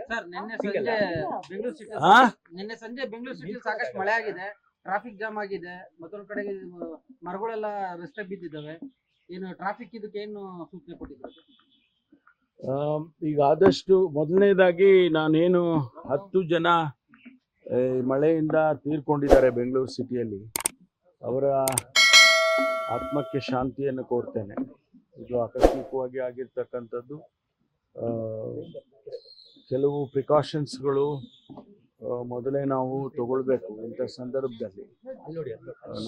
Sir ನಿನ್ನೆ ಸಂಜೆ Bengaluru city ಸಾಕಷ್ಟು ಮಳೆ ಆಗಿದೆ, ಟ್ರಾಫಿಕ್ ಜಾಮ್ ಆಗಿದೆ, ಮತ್ತೊಂದು ಕಡೆಗೆ ಮರಗಳೆಲ್ಲ ರಸ್ತೆ ಬಿದ್ದಿದ್ದಾವೆ. ಏನು ಟ್ರಾಫಿಕ್ ಇದಕ್ಕೆ ಏನು ಸೂಚನೆ ಕೊಟ್ಟಿದ್ದಾರೆ? ಈಗ ಆದಷ್ಟು ಮೊದಲನೇದಾಗಿ ನಾನೇನು 10 ಜನ ಮಳೆಯಿಂದ ತೀರ್ಕೊಂಡಿದ್ದಾರೆ ಬೆಂಗಳೂರು ಸಿಟಿಯಲ್ಲಿ, ಅವರ ಆತ್ಮಕ್ಕೆ ಶಾಂತಿಯನ್ನು ಕೋರ್ತೇನೆ. ಇದು ಆಕಸ್ಮಿಕವಾಗಿ ಆಗಿರ್ತಕ್ಕಂಥದ್ದು. ಕೆಲವು ಪ್ರಿಕಾಷನ್ಸ್ಗಳು ಮೊದಲೇ ನಾವು ತಗೊಳ್ಬೇಕು ಇಂಥ ಸಂದರ್ಭದಲ್ಲಿ.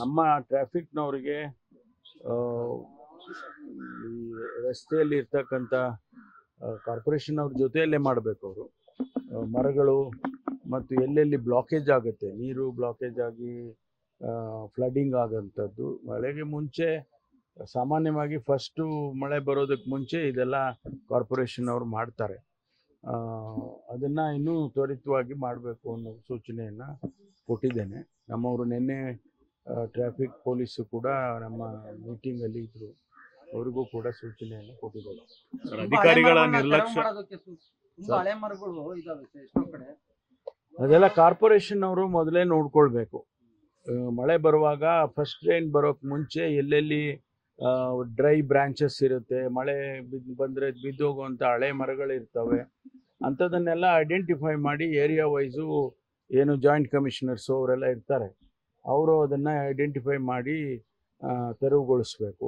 ನಮ್ಮ ಟ್ರಾಫಿಕ್ನವರಿಗೆ ಈ ರಸ್ತೆಯಲ್ಲಿ ಇರ್ತಕ್ಕಂಥ ಕಾರ್ಪೊರೇಷನ್ ಅವ್ರ ಜೊತೆಯಲ್ಲೇ ಮಾಡಬೇಕು. ಅವರು ಮರಗಳು ಮತ್ತು ಎಲ್ಲೆಲ್ಲಿ ಬ್ಲಾಕೇಜ್ ಆಗುತ್ತೆ, ನೀರು ಬ್ಲಾಕೇಜ್ ಆಗಿ ಫ್ಲಡ್ಡಿಂಗ್ ಆಗೋಂಥದ್ದು, ಮಳೆಗೆ ಮುಂಚೆ ಸಾಮಾನ್ಯವಾಗಿ ಫಸ್ಟು ಮಳೆ ಬರೋದಕ್ಕೆ ಮುಂಚೆ ಇದೆಲ್ಲ ಕಾರ್ಪೊರೇಷನ್ ಅವರು ಮಾಡ್ತಾರೆ. ಅದನ್ನು ಇನ್ನೂ ತ್ವರಿತವಾಗಿ ಮಾಡಬೇಕು ಅನ್ನೋ ಸೂಚನೆಯನ್ನು ಕೊಟ್ಟಿದ್ದೇನೆ. ನಮ್ಮವರು ನಿನ್ನೆ ಟ್ರಾಫಿಕ್ ಪೊಲೀಸು ಕೂಡ ನಮ್ಮ ಮೀಟಿಂಗಲ್ಲಿ ಇದ್ದರು, ಅವರಿಗೂ ಕೂಡ ಸೂಚನೆಯನ್ನು ಕೊಟ್ಟಿದ್ದಾರೆ. ಅಧಿಕಾರಿಗಳ ನಿರ್ಲಕ್ಷ್ಯ, ಅದೆಲ್ಲ ಕಾರ್ಪೊರೇಷನ್ ಅವರು ಮೊದಲೇ ನೋಡ್ಕೊಳ್ಬೇಕು. ಮಳೆ ಬರುವಾಗ ಫಸ್ಟ್ ರೈನ್ ಬರೋಕ್ಕೆ ಮುಂಚೆ ಎಲ್ಲೆಲ್ಲಿ ಡ್ರೈ ಬ್ರಾಂಚಸ್ ಇರುತ್ತೆ, ಮಳೆ ಬಂದರೆ ಬಿದ್ದೋಗುವಂಥ ಹಳೆ ಮರಗಳಿರ್ತವೆ, ಅಂಥದನ್ನೆಲ್ಲ ಐಡೆಂಟಿಫೈ ಮಾಡಿ ಏರಿಯಾ ವೈಸು ಏನು ಜಾಯಿಂಟ್ ಕಮಿಷನರ್ಸು ಅವರೆಲ್ಲ ಇರ್ತಾರೆ, ಅವರು ಅದನ್ನು ಐಡೆಂಟಿಫೈ ಮಾಡಿ ತೆರವುಗೊಳಿಸ್ಬೇಕು.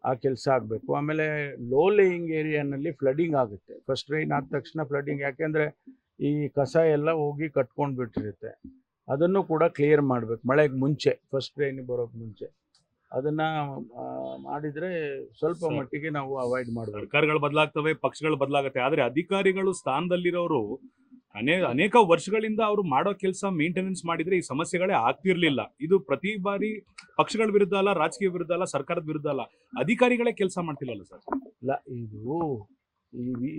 ಆ ಕೆಲಸ ಆಗಬೇಕು. ಆಮೇಲೆ ಲೋ ಲೇಯಿಂಗ್ ಏರಿಯಾನಲ್ಲಿ ಫ್ಲಡ್ಡಿಂಗ್ ಆಗುತ್ತೆ. ಫಸ್ಟ್ ರೈನ್ ಆದ ತಕ್ಷಣ ಫ್ಲಡ್ಡಿಂಗ್, ಯಾಕೆಂದರೆ ಈ ಕಸ ಎಲ್ಲ ಹೋಗಿ ಕಟ್ಕೊಂಡು ಬಿಟ್ಟಿರುತ್ತೆ, ಅದನ್ನು ಕೂಡ ಕ್ಲಿಯರ್ ಮಾಡಬೇಕು ಮಳೆಗೆ ಮುಂಚೆ, ಫಸ್ಟ್ ರೈನ್ ಬರೋಕ್ಕೆ ಮುಂಚೆ. ಅದನ್ನು ಮಾಡಿದರೆ ಸ್ವಲ್ಪ ಮಟ್ಟಿಗೆ ನಾವು ಅವಾಯ್ಡ್ ಮಾಡಬೇಕು. ಸರ್ಕಾರಗಳು ಬದಲಾಗ್ತವೆ, ಪಕ್ಷಗಳು ಬದಲಾಗುತ್ತೆ, ಆದರೆ ಅಧಿಕಾರಿಗಳು ಸ್ಥಾನದಲ್ಲಿರೋರು ಅನೇಕ ವರ್ಷಗಳಿಂದ ಅವರು ಮಾಡೋ ಕೆಲಸ ಮೇಂಟೆನೆನ್ಸ್ ಮಾಡಿದ್ರೆ ಈ ಸಮಸ್ಯೆಗಳೇ ಆಗ್ತಿರ್ಲಿಲ್ಲ. ಇದು ಪ್ರತಿ ಬಾರಿ ಪಕ್ಷಗಳ ವಿರುದ್ಧ ಅಲ್ಲ, ರಾಜಕೀಯ ವಿರುದ್ಧ ಅಲ್ಲ, ಸರ್ಕಾರದ ವಿರುದ್ಧ ಅಲ್ಲ, ಅಧಿಕಾರಿಗಳೇ ಕೆಲಸ ಮಾಡ್ತಿಲ್ಲಲ್ಲ ಸರ್. ಇಲ್ಲ, ಇದು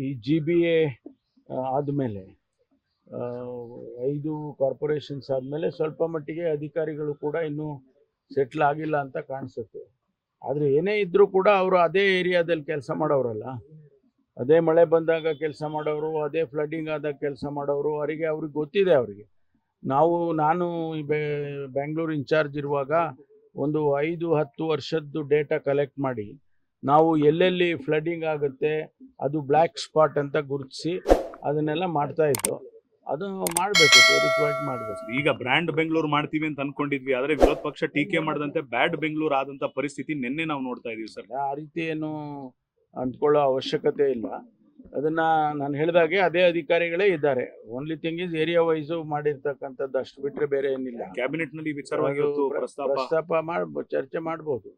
ಈ GBA ಆದಮೇಲೆ 5 ಕಾರ್ಪೊರೇಷನ್ಸ್ ಆದಮೇಲೆ ಸ್ವಲ್ಪ ಮಟ್ಟಿಗೆ ಅಧಿಕಾರಿಗಳು ಕೂಡ ಇನ್ನೂ ಸೆಟ್ಲ್ ಆಗಿಲ್ಲ ಅಂತ ಕಾಣಿಸುತ್ತೆ. ಆದರೆ ಏನೇ ಇದ್ದರೂ ಕೂಡ ಅವರು ಅದೇ ಏರಿಯಾದಲ್ಲಿ ಕೆಲಸ ಮಾಡೋರಲ್ಲ, ಅದೇ ಮಳೆ ಬಂದಾಗ ಕೆಲಸ ಮಾಡೋರು, ಅದೇ ಫ್ಲಡ್ಡಿಂಗ್ ಆದಾಗ ಕೆಲಸ ಮಾಡೋರು, ಅವ್ರಿಗೆ ಗೊತ್ತಿದೆ. ನಾನು ಬೆಂಗಳೂರು ಇನ್ಚಾರ್ಜ್ ಇರುವಾಗ ಒಂದು 5-10 ವರ್ಷದ್ದು ಡೇಟಾ ಕಲೆಕ್ಟ್ ಮಾಡಿ ನಾವು ಎಲ್ಲೆಲ್ಲಿ ಫ್ಲಡ್ಡಿಂಗ್ ಆಗುತ್ತೆ ಅದು ಬ್ಲ್ಯಾಕ್ ಸ್ಪಾಟ್ ಅಂತ ಗುರುತಿಸಿ ಅದನ್ನೆಲ್ಲ ಮಾಡ್ತಾಯಿತ್ತು. ಅದು ಮಾಡಬೇಕು, ತ್ವರಿತವಾಗಿ ಮಾಡಬೇಕು. ಈಗ ಬ್ರ್ಯಾಂಡ್ ಬೆಂಗಳೂರು ಮಾಡ್ತೀವಿ ಅಂತ ಅನ್ಕೊಂಡಿದ್ವಿ, ಆದರೆ ವಿರೋಧ ಪಕ್ಷ ಟೀಕೆ ಮಾಡದಂತೆ ಬ್ಯಾಡ್ ಬೆಂಗಳೂರು ಆದಂಥ ಪರಿಸ್ಥಿತಿ ನಿನ್ನೆ ನಾವು ನೋಡ್ತಾ ಇದೀವಿ ಸರ್. ಆ ರೀತಿ ಏನು ಅಂದ್ಕೊಳ್ಳೋ ಅವಶ್ಯಕತೆ ಇಲ್ಲ. ಅದನ್ನು ನಾನು ಹೇಳಿದಾಗೆ ಅದೇ ಅಧಿಕಾರಿಗಳೇ ಇದ್ದಾರೆ. Only thing is area wise ಮಾಡಿರ್ತಕ್ಕಂಥದ್ದು, ಅಷ್ಟು ಬಿಟ್ಟರೆ ಬೇರೆ ಏನಿಲ್ಲ. ಕ್ಯಾಬಿನೆಟ್ನಲ್ಲಿ ವಿಚಾರವಾಗಿ ಪ್ರಸ್ತಾಪ ಚರ್ಚೆ ಮಾಡ್ಬೋದು.